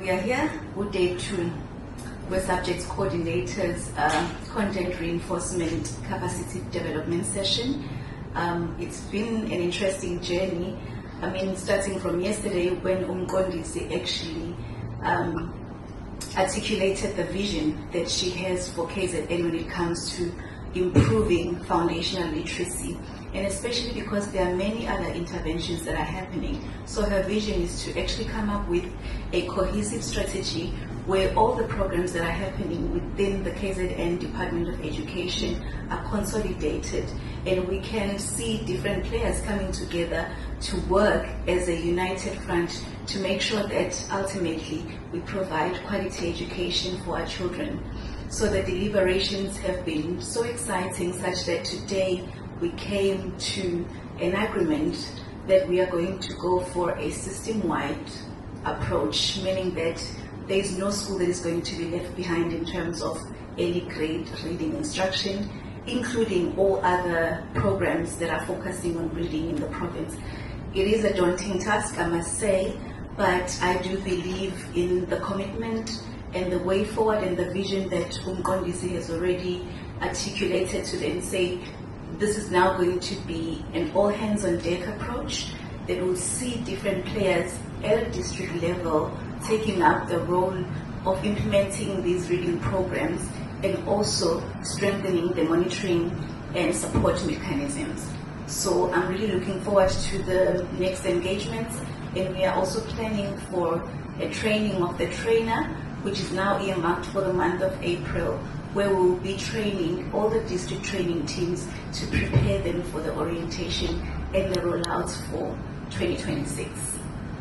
we are here with day 2. We're subjects coordinators, content reinforcement, capacity development session. It's been an interesting journey. I mean, starting from yesterday when Umqondisi actually articulated the vision that she has for KZN when it comes to improving foundational literacy, and especially because there are many other interventions that are happening. So her vision is to actually come up with a cohesive strategy where all the programs that are happening within the KZN Department of Education are consolidated, and we can see different players coming together to work as a united front to make sure that ultimately we provide quality education for our children. So the deliberations have been so exciting, such that today we came to an agreement that we are going to go for a system-wide approach, meaning that there is no school that is going to be left behind in terms of early grade reading instruction, including all other programs that are focusing on reading in the province. It is a daunting task, I must say, but I do believe in the commitment and the way forward and the vision that Umqondisi has already articulated to them. Say, this is now going to be an all-hands-on-deck approach that will see different players at a district level taking up the role of implementing these reading programs and also strengthening the monitoring and support mechanisms. So I'm really looking forward to the next engagements, and we are also planning for a training of the trainer, which is now earmarked for the month of April, where we will be training all the district training teams to prepare them for the orientation and the rollouts for 2026.